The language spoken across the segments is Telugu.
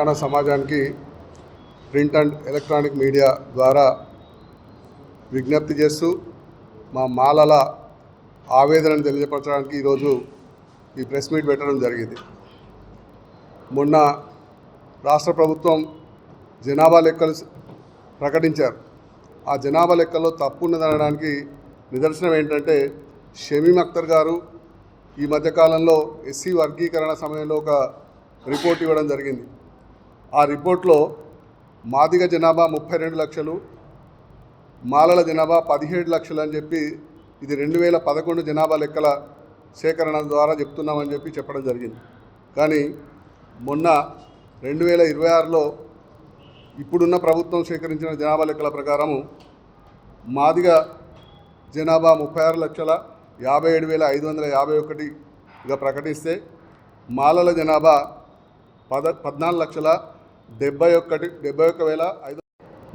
తెలంగాణ సమాజానికి ప్రింట్ అండ్ ఎలక్ట్రానిక్ మీడియా ద్వారా విజ్ఞప్తి చేస్తూ మా మాలల ఆవేదనను తెలియపరచడానికి ఈరోజు ఈ ప్రెస్ మీట్ పెట్టడం జరిగింది. మొన్న రాష్ట్ర ప్రభుత్వం జనాభా లెక్కలు ప్రకటించారు. ఆ జనాభా లెక్కల్లో తప్పు ఉన్నదనడానికి నిదర్శనం ఏంటంటే షమీమ్ అఖ్తర్ గారు ఈ మధ్యకాలంలో ఎస్సీ వర్గీకరణ సమయంలో ఒక రిపోర్ట్ ఇవ్వడం జరిగింది. ఆ రిపోర్ట్లో మాదిగ జనాభా 32 లక్షలు, మాలల జనాభా 17 లక్షలు అని చెప్పి ఇది 2011 జనాభా లెక్కల సేకరణ ద్వారా చెప్తున్నామని చెప్పడం జరిగింది. కానీ మొన్న 2026లో ఇప్పుడున్న ప్రభుత్వం సేకరించిన జనాభా లెక్కల ప్రకారము మాదిగ జనాభా 36,57,551గా ప్రకటిస్తే మాలల జనాభా 14,71,71,500.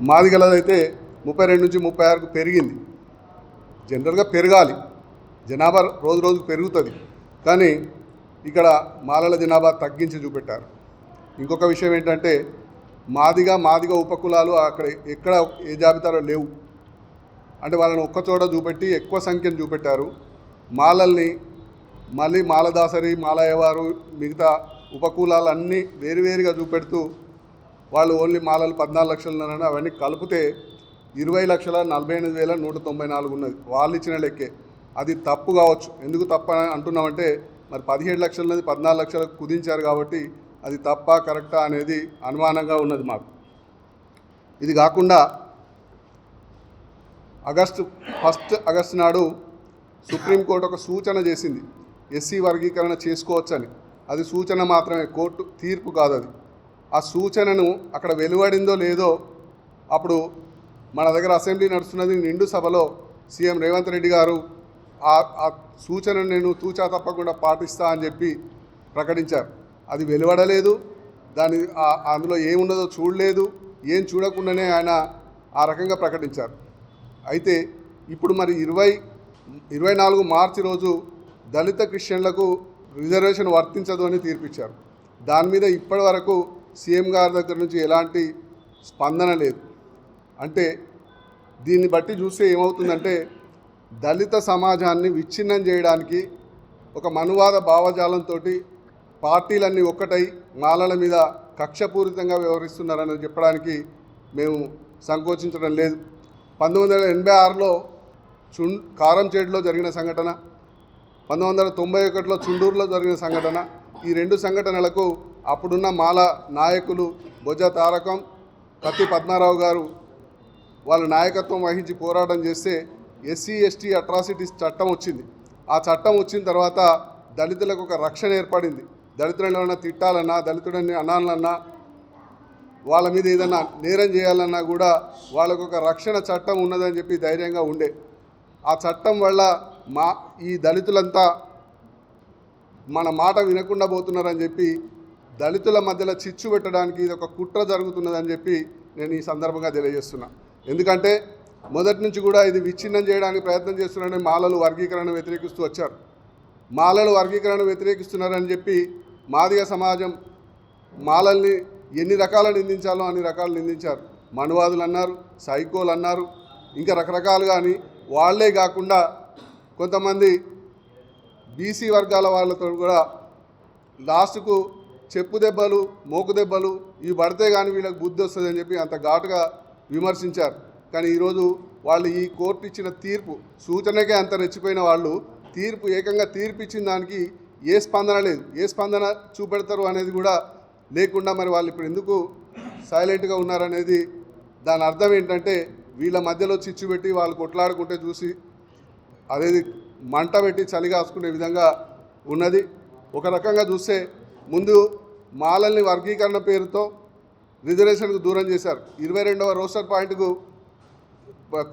మాదిగలదైతే 32 నుంచి 36కు పెరిగింది. జనరల్గా పెరగాలి, జనాభా రోజు రోజుకు పెరుగుతుంది. కానీ ఇక్కడ మాలల జనాభా తగ్గించి చూపెట్టారు. ఇంకొక విషయం ఏంటంటే మాదిగ ఉపకులాలు అక్కడ ఎక్కడ ఏ జాబితాలో లేవు. అంటే వాళ్ళని ఒక్కచోట చూపెట్టి ఎక్కువ సంఖ్యను చూపెట్టారు. మాలల్ని మళ్ళీ మాలదాసరి, మాలయ్యవారు, మిగతా ఉపకులాలన్నీ వేరువేరుగా చూపెడుతూ వాళ్ళు ఓన్లీ మాలలు 14 లక్షలున్నారని అవన్నీ కలిపితే 20,48,194 ఉన్నది. వాళ్ళు ఇచ్చిన లెక్కే. అది తప్పు కావచ్చు. ఎందుకు తప్పు అంటున్నామంటే మరి 17 లక్షలన్నది 14 లక్షలకు కుదించారు కాబట్టి అది తప్పా కరెక్టా అనేది అనుమానంగా ఉన్నది మాకు. ఇది కాకుండా ఆగస్టు 1 నాడు సుప్రీంకోర్టు ఒక సూచన చేసింది, ఎస్సీ వర్గీకరణ చేసుకోవచ్చని. అది సూచన మాత్రమే, కోర్టు తీర్పు కాదు అది. ఆ సూచనను అక్కడ వెలువడిందో లేదో అప్పుడు మన దగ్గర అసెంబ్లీ నడుస్తున్నది, నిండు సభలో సీఎం రేవంత్ రెడ్డి గారు ఆ సూచనను నేను తూచా తప్పకుండా పాటిస్తా అని చెప్పి ప్రకటించారు. అది వెలువడలేదు. అందులో ఏమున్నదో చూడలేదు. ఏం చూడకుండానే ఆయన ఆ రకంగా ప్రకటించారు. అయితే ఇప్పుడు మరి 24 మార్చి రోజు దళిత క్రిస్టియన్లకు రిజర్వేషన్ వర్తించదు అని తీర్పిచ్చారు. దాని మీద ఇప్పటి వరకు సీఎం గారి దగ్గర నుంచి ఎలాంటి స్పందన లేదు. అంటే దీన్ని బట్టి చూస్తే ఏమవుతుందంటే దళిత సమాజాన్ని విచ్ఛిన్నం చేయడానికి ఒక మనువాద భావజాలంతో పార్టీలన్నీ ఒక్కటై మాలల మీద కక్షపూరితంగా వ్యవహరిస్తున్నారని చెప్పడానికి మేము సంకోచించడం లేదు. 1986లో కారంచేడులో జరిగిన సంఘటన, 1991లో చుండూరులో జరిగిన సంఘటన, ఈ 2 సంఘటనలకు అప్పుడున్న మాల నాయకులు బొజ్జ తారకం, కత్తి పద్మారావు గారు వాళ్ళ నాయకత్వం వహించి పోరాటం చేస్తే ఎస్సీ ఎస్టీ అట్రాసిటీస్ చట్టం వచ్చింది. ఆ చట్టం వచ్చిన తర్వాత దళితులకు ఒక రక్షణ ఏర్పడింది. దళితులను ఏమైనా తిట్టాలన్నా, దళితుడిని అనాలన్నా, వాళ్ళ మీద ఏదైనా నేరం చేయాలన్నా కూడా వాళ్ళకు ఒక రక్షణ చట్టం ఉన్నదని చెప్పి ధైర్యంగా ఉండే. ఆ చట్టం వల్ల ఈ దళితులంతా మన మాట వినకుండా పోతున్నారని చెప్పి దళితుల మధ్యలో చిచ్చు పెట్టడానికి ఇది ఒక కుట్ర జరుగుతున్నదని చెప్పి నేను ఈ సందర్భంగా తెలియజేస్తున్నా. ఎందుకంటే మొదటి నుంచి కూడా ఇది విచ్ఛిన్నం చేయడానికి ప్రయత్నం చేస్తున్నారని మాలలు వర్గీకరణ వ్యతిరేకిస్తూ వచ్చారు. మాలలు వర్గీకరణ వ్యతిరేకిస్తున్నారని చెప్పి మాదిగ సమాజం మాలల్ని ఎన్ని రకాలు నిందించాలో అన్ని రకాలు నిందించారు. మనువాదులు అన్నారు, సైకోలు అన్నారు, ఇంకా రకరకాలుగా అని. వాళ్లే కాకుండా కొంతమంది బీసీ వర్గాల వాళ్ళతో కూడా లాస్ట్కు చెప్పు దెబ్బలు, మోకు దెబ్బలు ఇవి పడితే కానీ వీళ్ళకి బుద్ధి వస్తుందని చెప్పి అంత ఘాటుగా విమర్శించారు. కానీ ఈరోజు వాళ్ళు ఈ కోర్టు ఇచ్చిన తీర్పు సూచనకే అంత రెచ్చిపోయిన వాళ్ళు ఏకంగా తీర్పు ఇచ్చిన దానికి ఏ స్పందన లేదు. ఏ స్పందన చూపెడతారు అనేది కూడా లేకుండా మరి వాళ్ళు ఇప్పుడు ఎందుకు సైలెంట్గా ఉన్నారనేది దాని అర్థం ఏంటంటే వీళ్ళ మధ్యలో చిచ్చు పెట్టి వాళ్ళు కొట్లాడుకుంటే చూసి అదేది మంట పెట్టి చలిగాసుకునే విధంగా ఉన్నది. ఒక రకంగా చూస్తే ముందు మాలల్ని వర్గీకరణ పేరుతో రిజర్వేషన్కు దూరం చేశారు. 22వ రోస్టర్ పాయింట్కు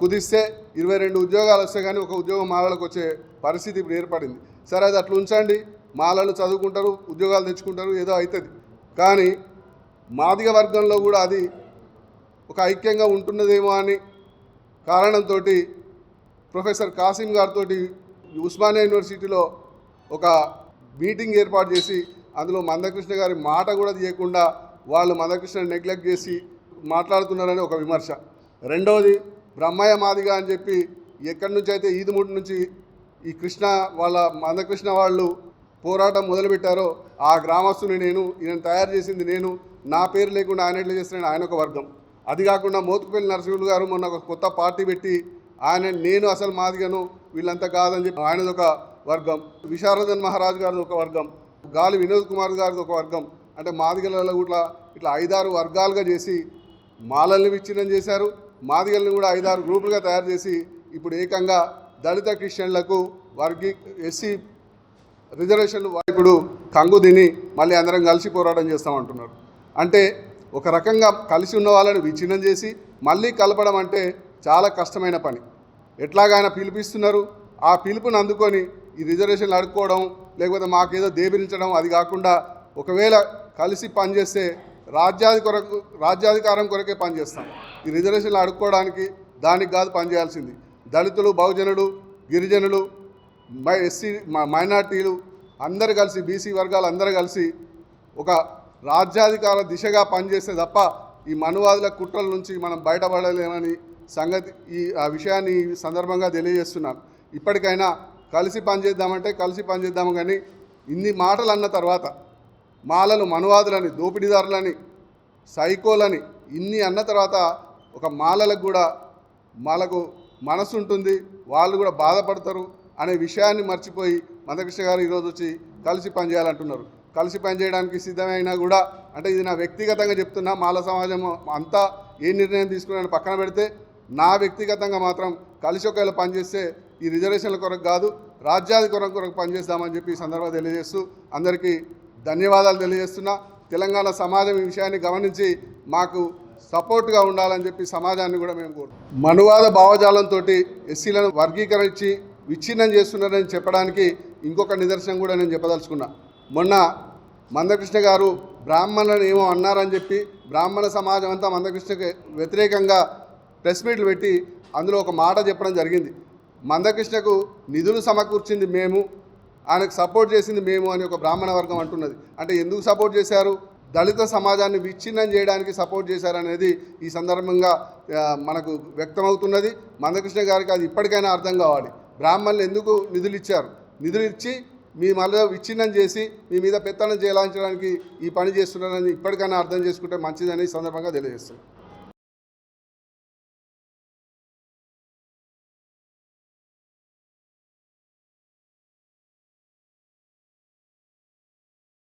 కుదిస్తే 22 ఉద్యోగాలు వస్తే కానీ ఒక ఉద్యోగం మాలలకు వచ్చే పరిస్థితి ఇప్పుడు ఏర్పడింది. సరే, అది అట్లా ఉంచండి, మాలలు చదువుకుంటారు, ఉద్యోగాలు తెచ్చుకుంటారు, ఏదో అవుతుంది. కానీ మాదిగ వర్గంలో కూడా అది ఒక ఐక్యంగా ఉంటున్నదేమో అని కారణంతో ప్రొఫెసర్ కాసిం గారితో ఉస్మానియా యూనివర్సిటీలో ఒక మీటింగ్ ఏర్పాటు చేసి అందులో మందకృష్ణ గారి మాట కూడా తీయకుండా వాళ్ళు మందకృష్ణ నెగ్లెక్ట్ చేసి మాట్లాడుతున్నారని ఒక విమర్శ. రెండవది బ్రహ్మయ్య మాదిగా అని చెప్పి ఎక్కడి నుంచి అయితే ఈదుమూడి నుంచి ఈ కృష్ణ వాళ్ళ మందకృష్ణ వాళ్ళు పోరాటం మొదలుపెట్టారో ఆ గ్రామస్తుని నేను, ఈయన తయారు చేసింది నేను, నా పేరు లేకుండా ఆయన ఎట్లా చేస్తున్నాను, ఆయన ఒక వర్గం. అది కాకుండా మోతుకుపల్లి నరసింహులు గారు మొన్న ఒక కొత్త పార్టీ పెట్టి ఆయన నేను అసలు మాదిగను వీళ్ళంతా కాదని చెప్పి ఆయనది ఒక వర్గం, విశారదన్ మహారాజ్ గారిది ఒక వర్గం, గాలి వినోద్ కుమార్ గారిది ఒక వర్గం. అంటే మాదిగలలో కూడా ఇట్లా 5-6 వర్గాలుగా చేసి మాలల్ని విచ్ఛిన్నం చేశారు. మాదిగల్ని కూడా 5-6 గ్రూపులుగా తయారు చేసి ఇప్పుడు ఏకంగా దళిత క్రిస్టియన్లకు వారికి ఎస్సీ రిజర్వేషన్లు ఇప్పుడు కంగు తిని మళ్ళీ అందరం కలిసి పోరాటం చేస్తామంటున్నారు. అంటే ఒక రకంగా కలిసి ఉన్న వాళ్ళని విచ్ఛిన్నం చేసి మళ్ళీ కలపడం అంటే చాలా కష్టమైన పని. ఎట్లాగైనా పిలిపిస్తున్నారు, ఆ పిలుపుని అందుకొని ఈ రిజర్వేషన్లు అడుక్కోవడం, లేకపోతే మాకేదో దేబిరించడం, అది కాకుండా ఒకవేళ కలిసి పనిచేస్తే రాజ్యాధికారం కొరకే పనిచేస్తాం. ఈ రిజర్వేషన్లు అడుక్కోవడానికి దానికి కాదు పనిచేయాల్సింది. దళితులు, బహుజనులు, గిరిజనులు, ఎస్సీ మైనార్టీలు అందరు కలిసి, బీసీ వర్గాలు అందరూ కలిసి ఒక రాజ్యాధికార దిశగా పనిచేస్తే తప్ప ఈ మనువాదుల కుట్రల నుంచి మనం బయటపడలేమని సంగతి ఆ విషయాన్ని ఈ సందర్భంగా తెలియజేస్తున్నాను. ఇప్పటికైనా కలిసి పనిచేద్దామంటే కలిసి పనిచేద్దాము, కానీ ఇన్ని మాటలు అన్న తర్వాత మాలలు మనువాదులని, దోపిడీదారులని, సైకోలని ఇన్ని అన్న తర్వాత ఒక మాలలకు కూడా మాలకు మనసు ఉంటుంది, వాళ్ళు కూడా బాధపడతారు అనే విషయాన్ని మర్చిపోయి మందకృష్ణ గారు ఈరోజు వచ్చి కలిసి పనిచేయాలంటున్నారు. కలిసి పనిచేయడానికి సిద్ధమైనా కూడా, అంటే ఇది నా వ్యక్తిగతంగా చెప్తున్నా, మాల సమాజం అంతా ఏ నిర్ణయం తీసుకున్నారని పక్కన పెడితే నా వ్యక్తిగతంగా మాత్రం కలిసి ఒకవేళ పనిచేస్తే ఈ రిజర్వేషన్ల కొరకు కాదు రాజ్యాధికారం కొరకు పనిచేద్దామని చెప్పి ఈ సందర్భంగా తెలియజేస్తూ అందరికీ ధన్యవాదాలు తెలియజేస్తున్నా. తెలంగాణ సమాజం ఈ విషయాన్ని గమనించి మాకు సపోర్ట్గా ఉండాలని చెప్పి సమాజాన్ని కూడా మేము కోరుతున్నాం. మనువాద భావజాలంతో ఎస్సీలను వర్గీకరించి విచ్ఛిన్నం చేస్తున్నారని చెప్పడానికి ఇంకొక నిదర్శనం కూడా నేను చెప్పదలుచుకున్నా. మొన్న మందకృష్ణ గారు బ్రాహ్మణులను ఏమో అన్నారని చెప్పి బ్రాహ్మణ సమాజం అంతా మందకృష్ణకి వ్యతిరేకంగా ప్రెస్ మీట్లు పెట్టి అందులో ఒక మాట చెప్పడం జరిగింది. మందకృష్ణకు నిధులు సమకూర్చింది మేము, ఆయనకు సపోర్ట్ చేసింది మేము అని ఒక బ్రాహ్మణ వర్గం అంటున్నది. అంటే ఎందుకు సపోర్ట్ చేశారు? దళిత సమాజాన్ని విచ్ఛిన్నం చేయడానికి సపోర్ట్ చేశారనేది ఈ సందర్భంగా మనకు వ్యక్తమవుతున్నది. మందకృష్ణ గారికి అది ఇప్పటికైనా అర్థం కావాలి. బ్రాహ్మణులు ఎందుకు నిధులు ఇచ్చారు? నిధులు ఇచ్చి మీ మళ్ళీ విచ్ఛిన్నం చేసి మీ మీద పెత్తనం చేయాలని ఈ పని చేస్తున్నారని ఇప్పటికైనా అర్థం చేసుకుంటే మంచిదని ఈ సందర్భంగా తెలియజేస్తున్నాను.